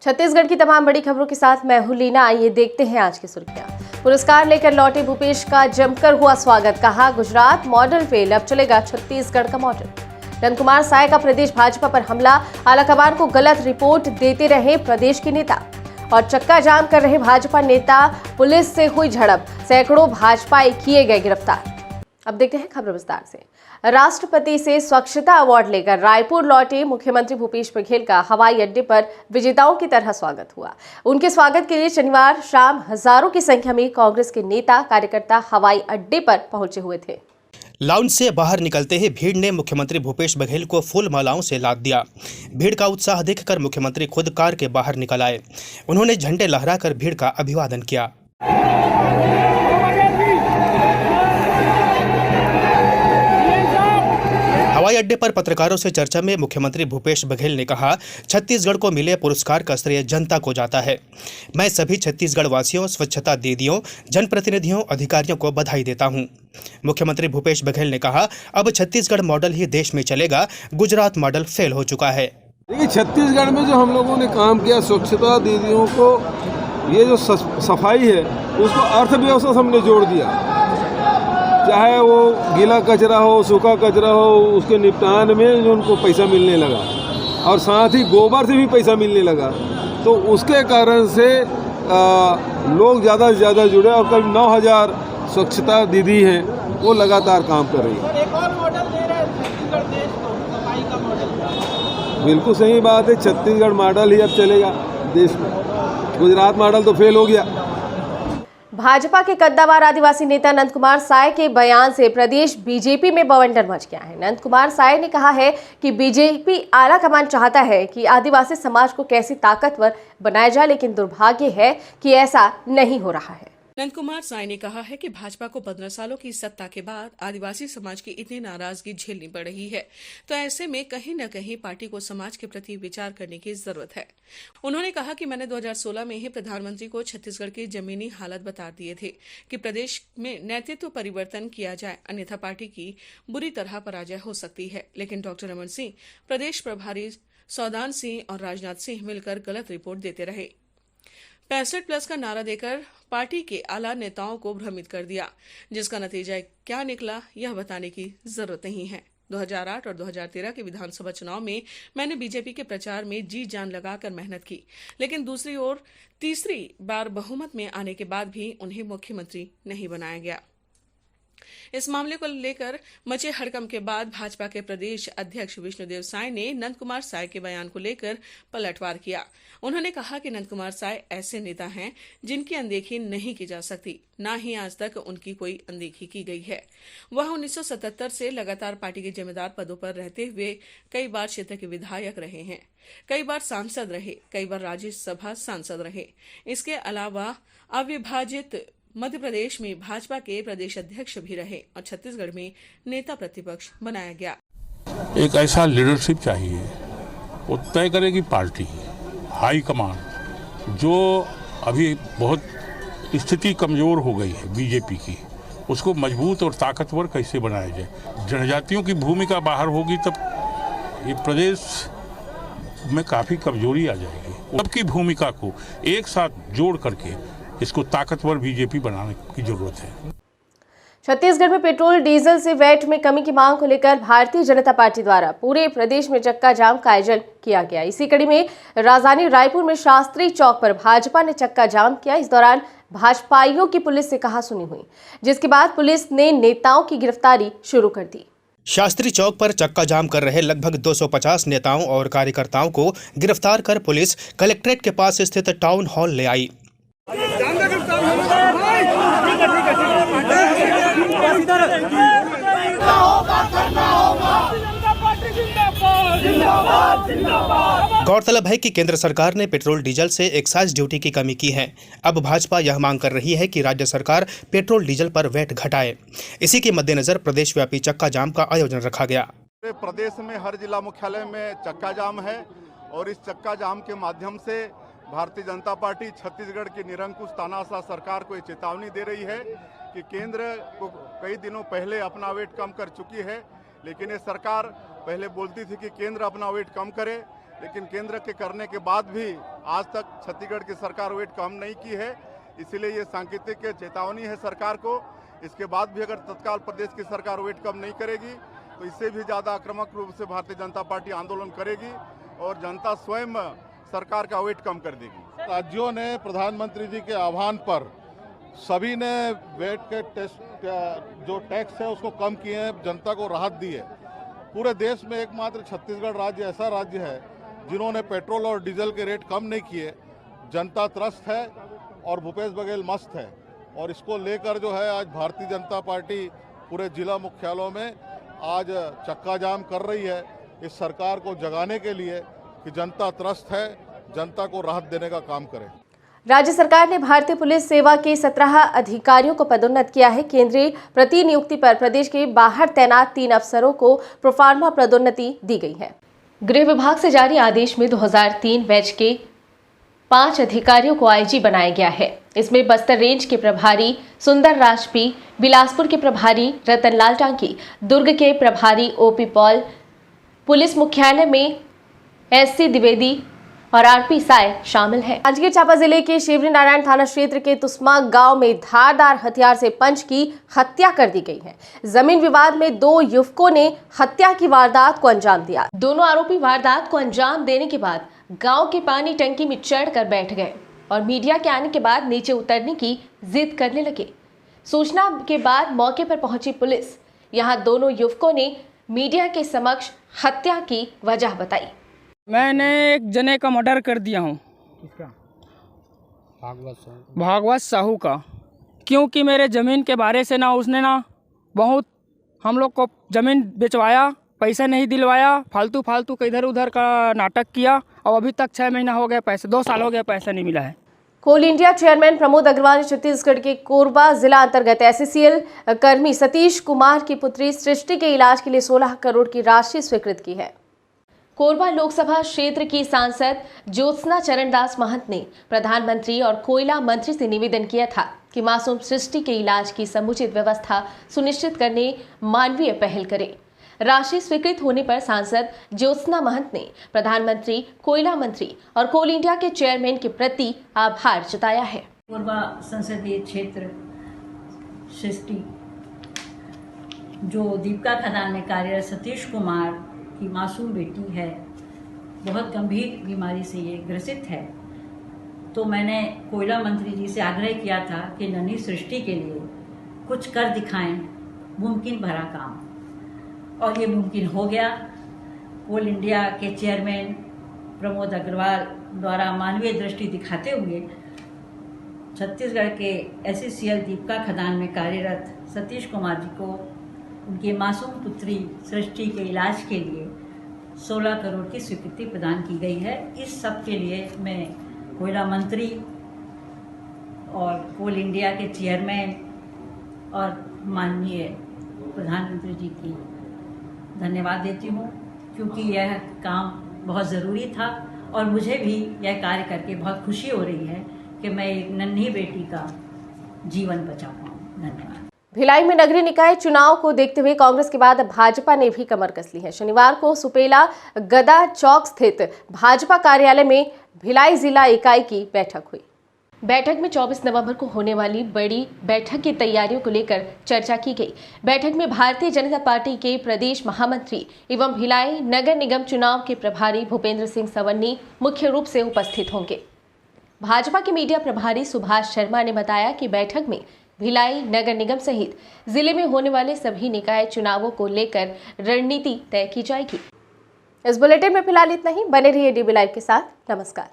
छत्तीसगढ़ की तमाम बड़ी खबरों के साथ मैं हूं लीना। आइए देखते हैं आज की सुर्खियां। पुरस्कार लेकर लौटे भूपेश का जमकर हुआ स्वागत। कहा, गुजरात मॉडल फेल, अब चलेगा छत्तीसगढ़ का मॉडल। नंदकुमार साय का प्रदेश भाजपा पर हमला, आलाकमान को गलत रिपोर्ट देते रहे प्रदेश के नेता। और चक्का जाम कर रहे भाजपा नेता, पुलिस से हुई झड़प, सैकड़ों भाजपाई किए गए गिरफ्तार। अब देखते हैं खबर विस्तार से। राष्ट्रपति से स्वच्छता अवार्ड लेकर रायपुर लौटे मुख्यमंत्री भूपेश बघेल का हवाई अड्डे पर विजेताओं की तरह स्वागत हुआ। उनके स्वागत के लिए शनिवार शाम हजारों की संख्या में कांग्रेस के नेता कार्यकर्ता हवाई अड्डे पर पहुंचे हुए थे। लाउंज से बाहर निकलते ही भीड़ ने मुख्यमंत्री भूपेश बघेल को फूल मालाओं से लाद दिया। भीड़ का उत्साह देखकर मुख्यमंत्री खुद कार के बाहर निकल आए। उन्होंने झंडे लहराकर भीड़ का अभिवादन किया। हवाई अड्डे पर पत्रकारों से चर्चा में मुख्यमंत्री भूपेश बघेल ने कहा, छत्तीसगढ़ को मिले पुरस्कार का श्रेय जनता को जाता है। मैं सभी छत्तीसगढ़ वासियों, स्वच्छता दीदियों, जनप्रतिनिधियों, अधिकारियों को बधाई देता हूं। मुख्यमंत्री भूपेश बघेल ने कहा, अब छत्तीसगढ़ मॉडल ही देश में चलेगा, गुजरात मॉडल फेल हो चुका है। देखिए, छत्तीसगढ़ में जो हम लोगों ने काम किया, स्वच्छता दीदियों को ये जो सफाई है उसको अर्थव्यवस्था से हमने जोड़ दिया। चाहे वो गीला कचरा हो, सूखा कचरा हो, उसके निपटान में जो उनको पैसा मिलने लगा और साथ ही गोबर से भी पैसा मिलने लगा, तो उसके कारण से लोग ज़्यादा से ज़्यादा जुड़े और करीब 9000 स्वच्छता दीदी हैं, वो लगातार काम कर रही है। एक और मॉडल दे रहे हैं छत्तीसगढ़ देश को, सफाई का मॉडल। बिल्कुल सही बात है, छत्तीसगढ़ मॉडल ही अब चलेगा देश में। गुजरात मॉडल तो फेल हो गया। भाजपा के कद्दावर आदिवासी नेता नंदकुमार साय के बयान से प्रदेश बीजेपी में बवंडर मच गया है। नंदकुमार साय ने कहा है कि बीजेपी आलाकमान चाहता है कि आदिवासी समाज को कैसे ताकतवर बनाया जाए, लेकिन दुर्भाग्य है कि ऐसा नहीं हो रहा है। नंदकुमार साय ने कहा है कि भाजपा को 15 सालों की सत्ता के बाद आदिवासी समाज की इतनी नाराजगी झेलनी पड़ रही है, तो ऐसे में कहीं न कहीं पार्टी को समाज के प्रति विचार करने की जरूरत है। उन्होंने कहा कि मैंने 2016 में ही प्रधानमंत्री को छत्तीसगढ़ की जमीनी हालत बता दिए थे कि प्रदेश में नेतृत्व परिवर्तन किया जाए, अन्यथा पार्टी की बुरी तरह पराजय हो सकती है। लेकिन डॉक्टर रमन सिंह, प्रदेश प्रभारी सौदान सिंह और राजनाथ सिंह मिलकर गलत रिपोर्ट देते रहे। 65+ का नारा देकर पार्टी के आला नेताओं को भ्रमित कर दिया, जिसका नतीजा क्या निकला यह बताने की जरूरत नहीं है। 2008 और 2013 के विधानसभा चुनाव में मैंने बीजेपी के प्रचार में जी जान लगाकर मेहनत की, लेकिन दूसरी ओर तीसरी बार बहुमत में आने के बाद भी उन्हें मुख्यमंत्री नहीं बनाया गया। इस मामले को लेकर मचे हड़कंप के बाद भाजपा के प्रदेश अध्यक्ष विष्णुदेव साय ने नंदकुमार साय के बयान को लेकर पलटवार किया। उन्होंने कहा कि नंदकुमार साय ऐसे नेता हैं जिनकी अनदेखी नहीं की जा सकती, न ही आज तक उनकी कोई अनदेखी की गई है। वह 1977 से लगातार पार्टी के जिम्मेदार पदों पर रहते हुए कई बार क्षेत्र के विधायक रहे हैं, कई बार सांसद रहे, कई बार राज्यसभा सांसद रहे। इसके अलावा अविभाजित मध्य प्रदेश में भाजपा के प्रदेश अध्यक्ष भी रहे और छत्तीसगढ़ में नेता प्रतिपक्ष बनाया गया। एक ऐसा लीडरशिप चाहिए, वो तय करेगी पार्टी, हाई कमान, जो अभी बहुत स्थिति कमजोर हो गई है बीजेपी की, उसको मजबूत और ताकतवर कैसे बनाया जाए। जनजातियों की भूमिका बाहर होगी तब ये प्रदेश में काफी कमजोरी आ जाएगी। सबकी भूमिका को एक साथ जोड़ करके इसको ताकतवर बीजेपी बनाने की जरूरत है। छत्तीसगढ़ में पेट्रोल डीजल से वैट में कमी की मांग को लेकर भारतीय जनता पार्टी द्वारा पूरे प्रदेश में चक्का जाम का आयोजन किया गया। इसी कड़ी में राजधानी रायपुर में शास्त्री चौक पर भाजपा ने चक्का जाम किया। इस दौरान भाजपाइयों की पुलिस से कहासुनी हुई, जिसके बाद पुलिस ने नेताओं की गिरफ्तारी शुरू कर दी। शास्त्री चौक पर चक्का जाम कर रहे लगभग 250 नेताओं और कार्यकर्ताओं को गिरफ्तार कर पुलिस कलेक्ट्रेट के पास स्थित टाउन हॉल ले आई। गौरतलब है कि केंद्र सरकार ने पेट्रोल डीजल से एक्साइज ड्यूटी की कमी की है। अब भाजपा यह मांग कर रही है कि राज्य सरकार पेट्रोल डीजल पर वैट घटाए। इसी के मद्देनजर प्रदेश व्यापी चक्का जाम का आयोजन रखा गया। प्रदेश में हर जिला मुख्यालय में चक्का जाम है और इस चक्का जाम के माध्यम से भारतीय जनता पार्टी छत्तीसगढ़ की निरंकुश तानाशाह सरकार को ये चेतावनी दे रही है कि केंद्र को कई दिनों पहले अपना वेट कम कर चुकी है, लेकिन ये सरकार पहले बोलती थी कि केंद्र अपना वेट कम करे, लेकिन केंद्र के करने के बाद भी आज तक छत्तीसगढ़ की सरकार वेट कम नहीं की है। इसीलिए ये सांकेतिक चेतावनी है सरकार को। इसके बाद भी अगर तत्काल प्रदेश की सरकार वेट कम नहीं करेगी तो इससे भी ज़्यादा आक्रामक रूप से भारतीय जनता पार्टी आंदोलन करेगी और जनता स्वयं सरकार का वेट कम कर देगी। राज्यों ने प्रधानमंत्री जी के आह्वान पर सभी ने वेट के टेस्ट जो टैक्स है उसको कम किए हैं, जनता को राहत दी है। पूरे देश में एकमात्र छत्तीसगढ़ राज्य ऐसा राज्य है जिन्होंने पेट्रोल और डीजल के रेट कम नहीं किए। जनता त्रस्त है और भूपेश बघेल मस्त है और इसको लेकर जो है आज भारतीय जनता पार्टी पूरे जिला मुख्यालयों में आज चक्का जाम कर रही है इस सरकार को जगाने के लिए कि जनता त्रस्त है, जनता को राहत देने का काम करें। राज्य सरकार ने भारतीय पुलिस सेवा के 17 अधिकारियों को पदोन्नत किया है। केंद्रीय प्रतिनियुक्ति पर प्रदेश के बाहर तैनात 3 अफसरों को प्रोफार्मा पदोन्नति दी गई है। गृह विभाग से जारी आदेश में 2003 बैच के 5 अधिकारियों को आईजी बनाया गया है। इसमें बस्तर रेंज के प्रभारी सुंदर राज पी, बिलासपुर के प्रभारी रतनलाल टांकी, दुर्ग के प्रभारी ओपी पॉल, पुलिस मुख्यालय में एससी द्विवेदी और आरपी साय शामिल हैं। जांजगीर चांपा जिले के शिवरी नारायण थाना क्षेत्र के तुस्मा गांव में धारदार हथियार से पंच की हत्या कर दी गई है। जमीन विवाद में 2 युवकों ने हत्या की वारदात को अंजाम दिया। दोनों आरोपी वारदात को अंजाम देने के बाद गांव के पानी टंकी में चढ़कर बैठ गए और मीडिया के आने के बाद नीचे उतरने की जिद करने लगे। सूचना के बाद मौके पर पहुंची पुलिस यहां दोनों युवकों ने मीडिया के समक्ष हत्या की वजह बताई। मैंने एक जने का मर्डर कर दिया हूँ। किसका? भागवत साहू का। क्योंकि मेरे ज़मीन के बारे से ना उसने ना बहुत हम लोग को ज़मीन बेचवाया, पैसा नहीं दिलवाया, फालतू का इधर उधर का नाटक किया और अभी तक 6 महीना हो गया, पैसे 2 साल हो गया, पैसा नहीं मिला है। कोल इंडिया चेयरमैन प्रमोद अग्रवाल ने छत्तीसगढ़ के कोरबा जिला अंतर्गत एससीएल कर्मी सतीश कुमार की पुत्री सृष्टि के इलाज के लिए 16 करोड़ की राशि स्वीकृत की है। कोरबा लोकसभा क्षेत्र की सांसद ज्योत्सना चरणदास महंत ने प्रधानमंत्री और कोयला मंत्री से निवेदन किया था कि मासूम सृष्टि के इलाज की समुचित व्यवस्था सुनिश्चित करने मानवीय पहल करें। राशि स्वीकृत होने पर सांसद ज्योत्सना महंत ने प्रधानमंत्री, कोयला मंत्री और कोल इंडिया के चेयरमैन के प्रति आभार जताया है। कोरबा संसदीय क्षेत्र सृष्टि जो दीपिका खदान में कार्यरत सतीश कुमार की मासूम बेटी है, बहुत गंभीर बीमारी से ये ग्रसित है, तो मैंने कोयला मंत्री जी से आग्रह किया था कि नन्ही सृष्टि के लिए कुछ कर दिखाएं, मुमकिन भरा काम, और ये मुमकिन हो गया। कोल इंडिया के चेयरमैन प्रमोद अग्रवाल द्वारा मानवीय दृष्टि दिखाते हुए छत्तीसगढ़ के एससीएल दीपिका खदान में कार्यरत सतीश कुमार जी को उनके मासूम पुत्री सृष्टि के इलाज के लिए 16 करोड़ की स्वीकृति प्रदान की गई है। इस सब के लिए मैं कोयला मंत्री और कोल इंडिया के चेयरमैन और माननीय प्रधानमंत्री जी की धन्यवाद देती हूँ, क्योंकि यह काम बहुत ज़रूरी था और मुझे भी यह कार्य करके बहुत खुशी हो रही है कि मैं एक नन्ही बेटी का जीवन बचा पाऊँ। धन्यवाद। भिलाई में नगरीय निकाय चुनाव को देखते हुए कांग्रेस के बाद भाजपा ने भी कमर कस ली है। शनिवार को सुपेला गदा चौक स्थित भाजपा कार्यालय में भिलाई जिला इकाई की बैठक हुई। बैठक में 24 नवंबर को होने वाली बड़ी बैठक की तैयारियों को लेकर चर्चा की गई। बैठक में भारतीय जनता पार्टी के प्रदेश महामंत्री एवं भिलाई नगर निगम चुनाव के प्रभारी भूपेंद्र सिंह सवन्नी मुख्य रूप से उपस्थित होंगे। भाजपा के मीडिया प्रभारी सुभाष शर्मा ने बताया कि बैठक में भिलाई नगर निगम सहित जिले में होने वाले सभी निकाय चुनावों को लेकर रणनीति तय की जाएगी। इस बुलेटिन में फिलहाल इतना ही। बने रहिए डीबी लाइव के साथ। नमस्कार।